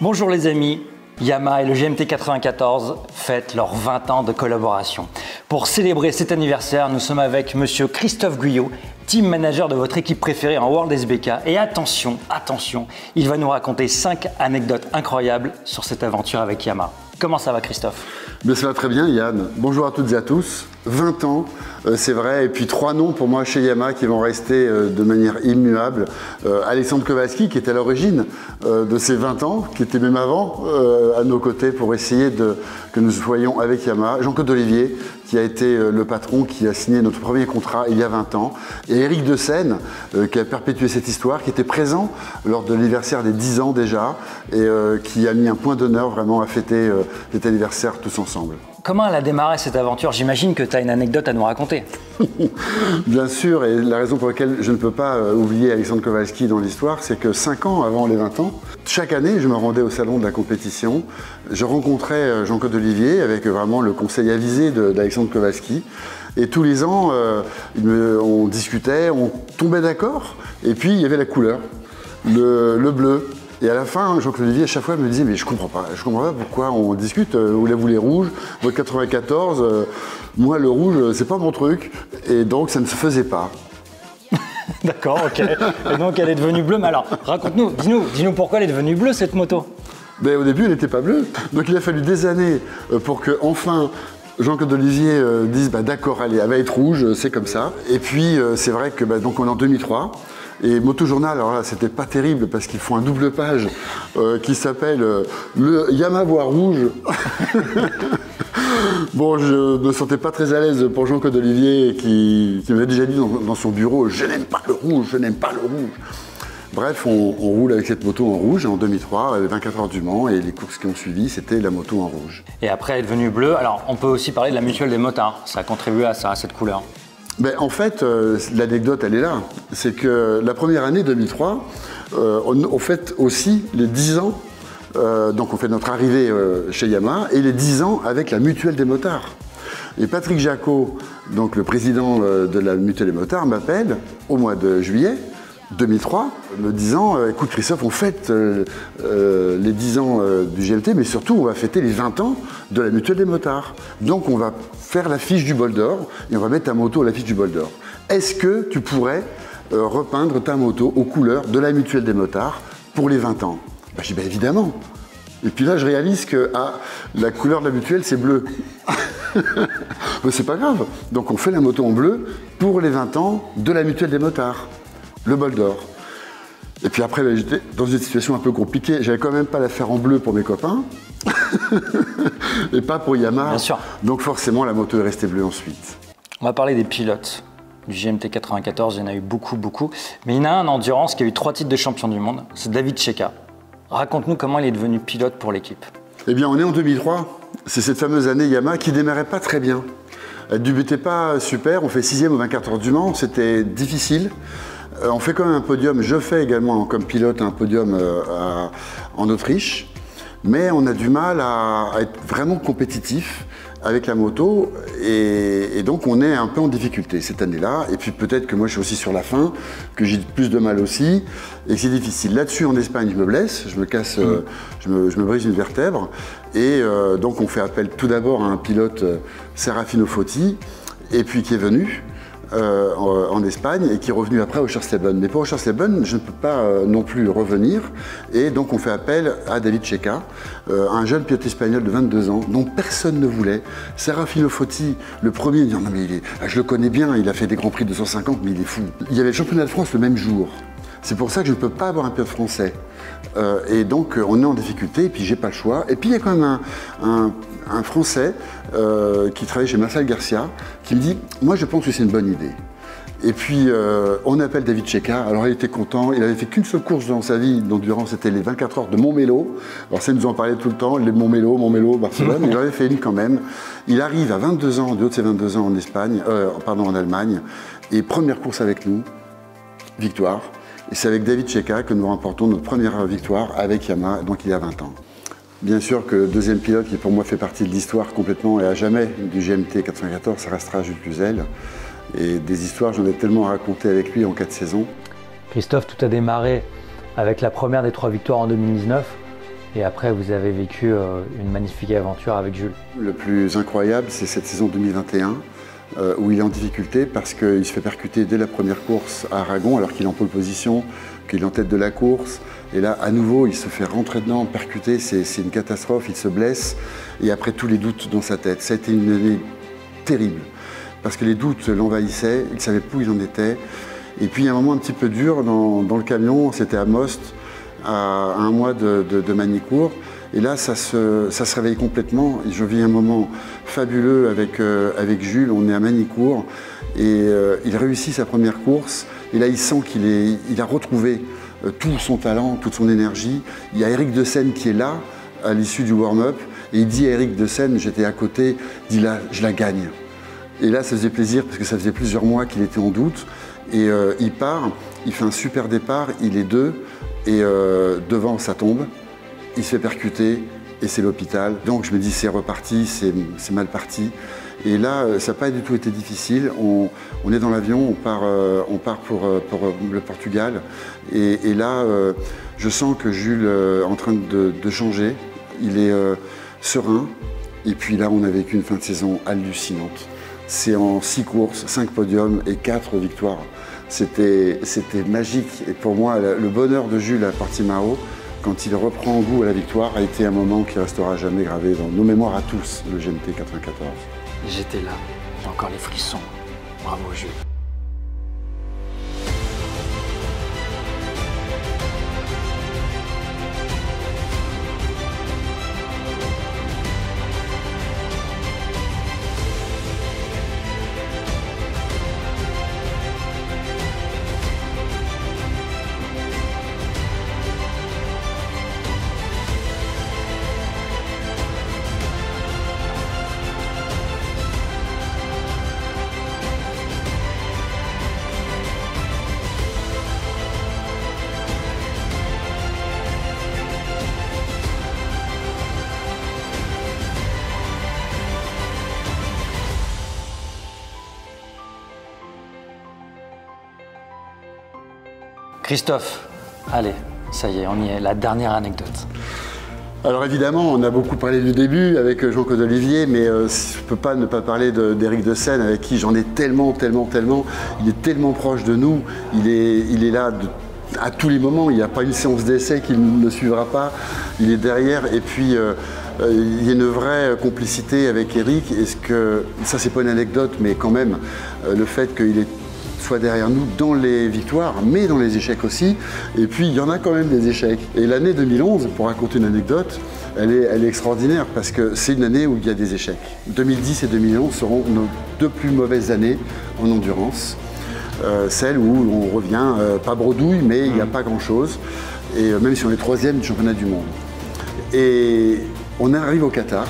Bonjour les amis, Yamaha et le GMT 94 fêtent leurs 20 ans de collaboration. Pour célébrer cet anniversaire, nous sommes avec monsieur Christophe Guyot, team manager de votre équipe préférée en World SBK. Et attention, il va nous raconter 5 anecdotes incroyables sur cette aventure avec Yamaha. Comment ça va Christophe? Ça va très bien Yann. Bonjour à toutes et à tous. 20 ans, c'est vrai, et puis 3 noms pour moi chez Yamaha qui vont rester de manière immuable. Alexandre Kowalski qui est à l'origine de ces 20 ans, qui était même avant à nos côtés pour essayer que nous soyons avec Yamaha. Jean-Claude Olivier qui a été le patron qui a signé notre premier contrat il y a 20 ans. Et Éric de Seine qui a perpétué cette histoire, qui était présent lors de l'anniversaire des 10 ans déjà et qui a mis un point d'honneur vraiment à fêter cet anniversaire tous ensemble. Comment elle a démarré cette aventure? J'imagine que tu as une anecdote à nous raconter. Bien sûr, et la raison pour laquelle je ne peux pas oublier Alexandre Kowalski dans l'histoire, c'est que 5 ans avant les 20 ans, chaque année, je me rendais au salon de la compétition. Je rencontrais Jean-Claude Olivier avec vraiment le conseil avisé d'Alexandre Kowalski. Et tous les ans, on discutait, on tombait d'accord, et puis il y avait la couleur, le bleu. Et à la fin, Jean-Claude Olivier, à chaque fois, me disait « Mais je comprends pas pourquoi on discute, vous voulez rouge, votre 94, moi le rouge, c'est pas mon truc. » Et donc, ça ne se faisait pas. D'accord, ok. Et donc, elle est devenue bleue. Mais alors, raconte-nous, dis-nous pourquoi elle est devenue bleue, cette moto? Au début, elle n'était pas bleue. Donc, il a fallu des années pour que, enfin, Jean-Claude Olivier dise d'accord, allez, elle va être rouge, c'est comme ça. Et puis, c'est vrai que donc on est en 2003. Et Motojournal, alors là, c'était pas terrible parce qu'ils font un double page qui s'appelle le Yamaha voit rouge. Bon, je me sentais pas très à l'aise pour Jean-Claude Olivier qui m'avait déjà dit dans son bureau « Je n'aime pas le rouge, je n'aime pas le rouge ». Bref, on roule avec cette moto en rouge en 2003, les 24 heures du Mans, et les courses qui ont suivi, c'était la moto en rouge. Et après, elle est devenue bleue. Alors, on peut aussi parler de la mutuelle des motards. Ça a contribué à ça, à cette couleur. En fait, l'anecdote, elle est là. C'est que la première année, 2003, on fête aussi les 10 ans. Donc, on fait notre arrivée chez Yamaha et les 10 ans avec la mutuelle des motards. Et Patrick Jacot, donc le président de la mutuelle des motards, m'appelle au mois de juillet 2003, me disant « Écoute Christophe, on fête les 10 ans du GMT, mais surtout on va fêter les 20 ans de la mutuelle des motards. Donc on va faire l'affiche du bol d'or et on va mettre ta moto à l'affiche du bol d'or. Est-ce que tu pourrais repeindre ta moto aux couleurs de la mutuelle des motards pour les 20 ans ?» Je dis évidemment. Et puis là je réalise que la couleur de la mutuelle c'est bleu. Mais c'est pas grave. Donc on fait la moto en bleu pour les 20 ans de la mutuelle des motards. Le bol d'or. Et puis après, j'étais dans une situation un peu compliquée. J'avais quand même pas la faire en bleu pour mes copains. Et pas pour Yamaha. Bien sûr. Donc forcément, la moto est restée bleue ensuite. On va parler des pilotes du GMT 94. Il y en a eu beaucoup. Mais il y en a un en endurance qui a eu 3 titres de champion du monde. C'est David Cheika. Raconte-nous comment il est devenu pilote pour l'équipe. Eh bien, on est en 2003. C'est cette fameuse année Yamaha qui démarrait pas très bien. Elle débutait pas super. On fait 6e aux 24 heures du Mans. C'était difficile. On fait quand même un podium, je fais également comme pilote un podium en Autriche, mais on a du mal à être vraiment compétitif avec la moto et donc on est un peu en difficulté cette année-là. Et puis peut-être que moi je suis aussi sur la fin, que j'ai plus de mal aussi et que c'est difficile. Là-dessus en Espagne je me blesse, je me casse, je me brise une vertèbre et donc on fait appel tout d'abord à un pilote, Serafino Foti, et puis qui est venu. En Espagne et qui est revenu après au Oschersleben. Mais pour Oschersleben, je ne peux pas non plus revenir et donc on fait appel à David Cheika, un jeune pilote espagnol de 22 ans dont personne ne voulait. Serafino Foti, le premier, il dit « Non mais je le connais bien, il a fait des Grands Prix de 250, mais il est fou. » Il y avait le championnat de France le même jour. C'est pour ça que je ne peux pas avoir un pilote français. Et donc on est en difficulté et puis j'ai pas le choix. Et puis il y a quand même un Français qui travaille chez Marcel Garcia qui me dit « Moi je pense que c'est une bonne idée ». Et puis on appelle David Cheika, alors il était content, il avait fait qu'une seule course dans sa vie d'endurance, c'était les 24 heures de Montmélo. Alors ça il nous en parlait tout le temps, les Montmélo, Barcelone, il en avait fait une quand même. Il arrive à 22 ans, du haut de ses 22 ans en Espagne, en Allemagne, et première course avec nous, victoire. Et c'est avec David Cheika que nous remportons notre première victoire avec Yamaha, donc il y a 20 ans. Bien sûr que le deuxième pilote qui pour moi fait partie de l'histoire complètement et à jamais du GMT 94, ça restera Jules Cluzel. Et des histoires, j'en ai tellement raconté avec lui en 4 saisons. Christophe, tout a démarré avec la première des 3 victoires en 2019. Et après, vous avez vécu une magnifique aventure avec Jules. Le plus incroyable, c'est cette saison 2021 où il est en difficulté parce qu'il se fait percuter dès la première course à Aragon alors qu'il est en pole position, qu'il est en tête de la course. Et là, à nouveau, il se fait rentrer dedans, percuter, c'est une catastrophe, il se blesse. Et après, tous les doutes dans sa tête. Ça a été une année terrible parce que les doutes l'envahissaient, il ne savait plus où il en était. Et puis, il y a un moment un petit peu dur dans le camion, c'était à Most, à 1 mois de Magny-Cours. Et là, ça se réveille complètement. Et je vis un moment fabuleux avec Jules. On est à Magny-Cours et il réussit sa première course. Et là, il sent qu'il a retrouvé tout son talent, toute son énergie. Il y a Eric Deseine qui est là, à l'issue du warm-up. Et il dit à Eric Deseine, j'étais à côté, il dit là, je la gagne. Et là, ça faisait plaisir parce que ça faisait plusieurs mois qu'il était en doute. Et il part, il fait un super départ, il est 2. Et devant, ça tombe. Il se fait percuter et c'est l'hôpital. Donc je me dis c'est reparti, c'est mal parti. Et là, ça n'a pas du tout été difficile. On est dans l'avion, on part pour le Portugal. Et là, je sens que Jules est en train de changer. Il est serein. Et puis là, on a vécu une fin de saison hallucinante. C'est en 6 courses, 5 podiums et 4 victoires. C'était magique. Et pour moi, le bonheur de Jules à Portimao, quand il reprend goût à la victoire, a été un moment qui restera jamais gravé dans nos mémoires à tous, le GMT 94. J'étais là, j'ai encore les frissons. Bravo Jules. Christophe, allez, ça y est, on y est, la dernière anecdote. Alors évidemment, on a beaucoup parlé du début avec Jean-Claude Olivier, mais je ne peux pas ne pas parler d'Éric Deseine, avec qui j'en ai tellement. Il est tellement proche de nous, il est là à tous les moments, il n'y a pas une séance d'essai qu'il ne suivra pas, il est derrière, et puis il y a une vraie complicité avec Éric. Est-ce que, ça c'est pas une anecdote, mais quand même, le fait qu'il soit derrière nous dans les victoires, mais dans les échecs aussi. Et puis, il y en a quand même des échecs. Et l'année 2011, pour raconter une anecdote, elle est extraordinaire parce que c'est une année où il y a des échecs. 2010 et 2011 seront nos 2 plus mauvaises années en endurance. Celle où on revient, pas bredouille, mais il n'y a pas grand-chose. Et même si on est 3e du championnat du monde. Et on arrive au Qatar.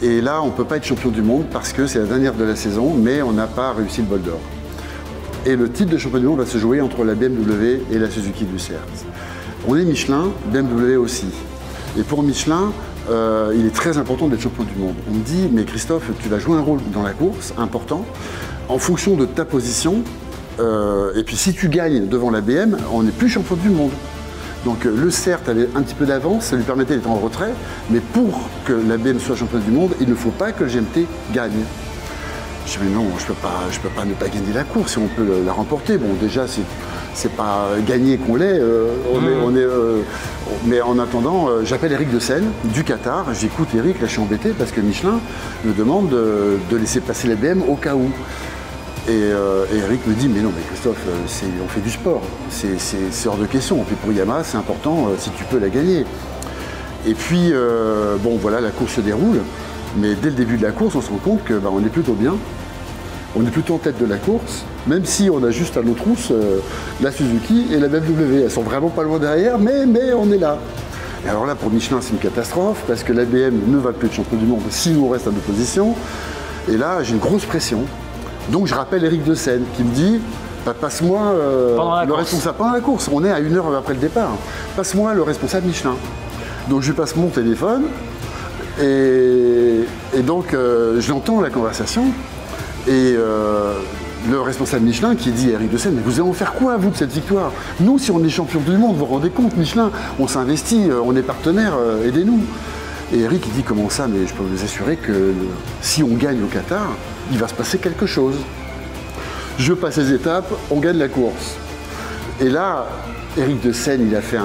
Et là, on ne peut pas être champion du monde parce que c'est la dernière de la saison, mais on n'a pas réussi le bol d'or. Et le titre de champion du monde va se jouer entre la BMW et la Suzuki du CERT. On est Michelin, BMW aussi. Et pour Michelin, il est très important d'être champion du monde. On me dit, mais Christophe, tu vas jouer un rôle dans la course, important, en fonction de ta position. Et puis si tu gagnes devant la BM, on n'est plus champion du monde. Donc le CERT avait un petit peu d'avance, ça lui permettait d'être en retrait. Mais pour que la BM soit championne du monde, il ne faut pas que le GMT gagne. Je dis mais non, je peux pas ne pas gagner la course si on peut la remporter. Bon, déjà, c'est pas gagné qu'on l'est. Mais en attendant, j'appelle Eric Deseine du Qatar. J'écoute Eric, là je suis embêté parce que Michelin me demande de laisser passer la BM au cas où. Et Eric me dit mais non mais Christophe, on fait du sport, c'est hors de question. Et puis pour Yamaha, c'est important si tu peux la gagner. Et puis bon voilà, la course se déroule. Mais dès le début de la course, on se rend compte qu'on est plutôt bien. On est plutôt en tête de la course, même si on a juste à nos trousses la Suzuki et la BMW. Elles sont vraiment pas loin derrière, mais on est là. Et alors là, pour Michelin, c'est une catastrophe, parce que la BM ne va plus être champion du monde si on reste à nos positions. Et là, j'ai une grosse pression. Donc je rappelle Eric Deseine qui me dit passe-moi le responsable pendant la course. On est à 1 heure après le départ. Passe-moi le responsable Michelin. Donc je lui passe mon téléphone. Et donc, j'entends la conversation et le responsable Michelin qui dit à Eric de Seine, mais vous allez en faire quoi, vous, de cette victoire? Nous, si on est champion du monde, vous vous rendez compte, Michelin, on s'investit, on est partenaire, aidez-nous. Et Eric, il dit, comment ça? Mais je peux vous assurer que si on gagne au Qatar, il va se passer quelque chose. Je passe les étapes, on gagne la course. Et là, Eric de Seine, il a fait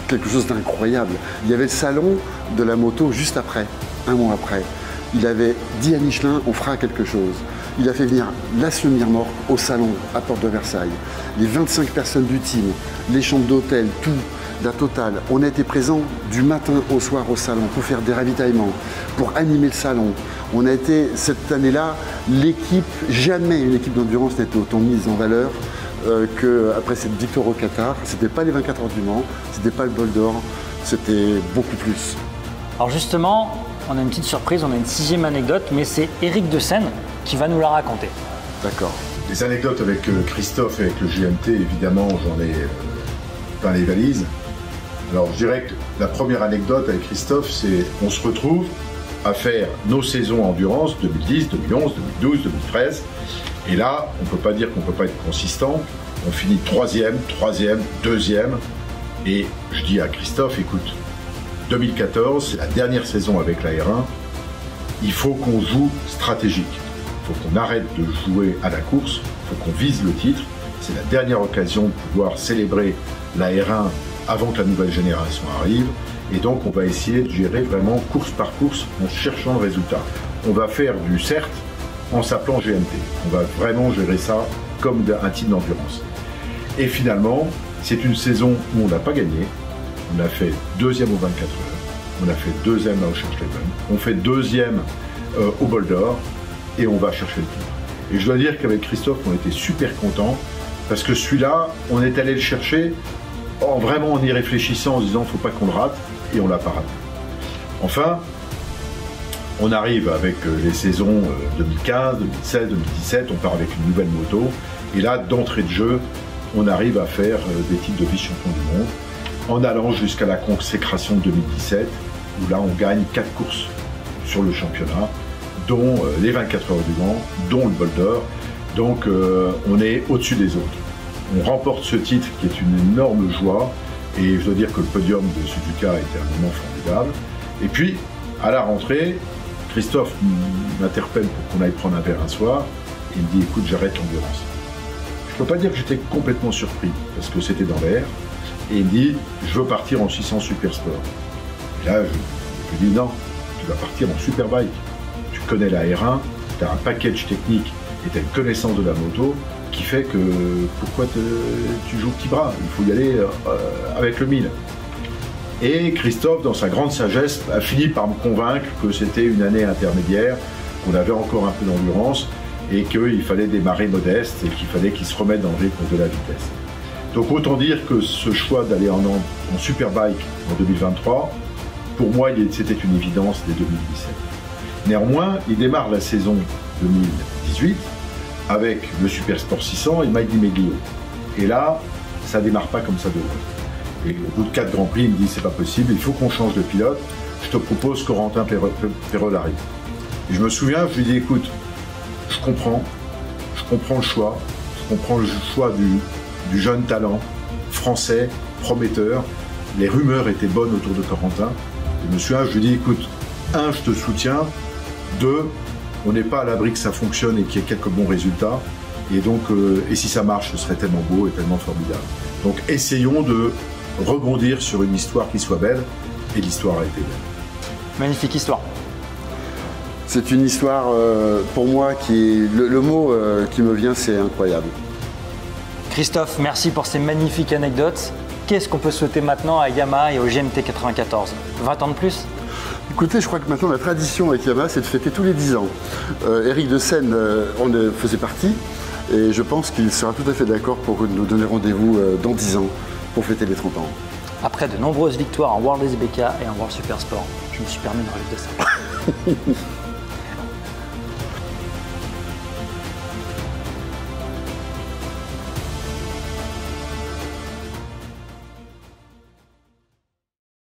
quelque chose d'incroyable. Il y avait le salon de la moto juste après, un mois après. Il avait dit à Michelin, on fera quelque chose. Il a fait venir Las Le Mire-Morque au salon à Porte de Versailles. Les 25 personnes du team, les chambres d'hôtel, tout, la totale. On a été présents du matin au soir au salon pour faire des ravitaillements, pour animer le salon. On a été, cette année-là, l'équipe, jamais une équipe d'endurance n'était autant mise en valeur qu'après cette victoire au Qatar. C'était pas les 24 heures du Mans, c'était pas le bol d'or, c'était beaucoup plus. Alors justement, on a une petite surprise, on a une 6e anecdote, mais c'est Eric de Seine qui va nous la raconter. D'accord. Les anecdotes avec Christophe et avec le GMT, évidemment, j'en ai plein les valises. Alors je dirais que la première anecdote avec Christophe, c'est on se retrouve à faire nos saisons endurance 2010, 2011, 2012, 2013. Et là, on ne peut pas dire qu'on ne peut pas être consistant. On finit 3e, 2e. Et je dis à Christophe, écoute, 2014, c'est la dernière saison avec la R1. Il faut qu'on joue stratégique. Il faut qu'on arrête de jouer à la course. Il faut qu'on vise le titre. C'est la dernière occasion de pouvoir célébrer la R1 avant que la nouvelle génération arrive. Et donc, on va essayer de gérer vraiment course par course en cherchant le résultat. On va faire du CERT en s'appelant GMT. On va vraiment gérer ça comme un titre d'endurance. Et finalement, c'est une saison où on n'a pas gagné. On a fait 2e aux 24 heures. On a fait 2e à Oshkosh-Leben. On fait 2e au Bol d'Or. Et on va chercher le titre. Et je dois dire qu'avec Christophe, on était super contents. Parce que celui-là, on est allé le chercher vraiment en y réfléchissant, en se disant il ne faut pas qu'on le rate. Et on l'a pas raté. Enfin, on arrive avec les saisons 2015, 2016, 2017, on part avec une nouvelle moto. Et là, d'entrée de jeu, on arrive à faire des titres de vice-champion du monde, en allant jusqu'à la consécration 2017, où là, on gagne 4 courses sur le championnat, dont les 24 heures du Mans, dont le Bol d'Or. Donc, on est au-dessus des autres. On remporte ce titre qui est une énorme joie. Et je dois dire que le podium de Suzuka a été un moment formidable. Et puis, à la rentrée, Christophe m'interpelle pour qu'on aille prendre un verre un soir. Et il me dit, écoute, j'arrête l'endurance. Je ne peux pas dire que j'étais complètement surpris, parce que c'était dans l'air. Et il me dit, je veux partir en 600 Super Sport. Et là, je lui dis, non, tu vas partir en Superbike. Tu connais la R1, tu as un package technique et tu as une connaissance de la moto qui fait que pourquoi tu joues petit bras? Il faut y aller avec le 1000. Et Christophe, dans sa grande sagesse, a fini par me convaincre que c'était une année intermédiaire, qu'on avait encore un peu d'endurance et qu'il fallait démarrer modeste et qu'il fallait qu'il se remette dans le rythme de la vitesse. Donc autant dire que ce choix d'aller en Superbike en 2023, pour moi, c'était une évidence dès 2017. Néanmoins, il démarre la saison 2018 avec le Super Sport 600 et Mike Di Meglio. Et là, ça démarre pas comme ça devrait. Et au bout de 4 Grands Prix, il me dit c'est pas possible, il faut qu'on change de pilote. Je te propose Corentin Perrol arrive. Et je me souviens, je lui dis écoute, je comprends le choix, je comprends le choix du jeune talent français, prometteur. Les rumeurs étaient bonnes autour de Corentin. Et je me souviens, je lui dis écoute, 1, je te soutiens, 2, on n'est pas à l'abri que ça fonctionne et qu'il y ait quelques bons résultats. Et donc, et si ça marche, ce serait tellement beau et tellement formidable. Donc, essayons de rebondir sur une histoire qui soit belle. Et l'histoire a été belle. Magnifique histoire. C'est une histoire, pour moi, le mot qui me vient, c'est incroyable. Christophe, merci pour ces magnifiques anecdotes. Qu'est-ce qu'on peut souhaiter maintenant à Yamaha et au GMT 94? 20 ans de plus? Écoutez, je crois que maintenant la tradition avec Yamaha, c'est de fêter tous les 10 ans. Eric de Seine en faisait partie et je pense qu'il sera tout à fait d'accord pour nous donner rendez-vous dans 10 ans pour fêter les 30 ans. Après de nombreuses victoires en World SBK et en World Super Sport, je me suis permis de rajouter ça.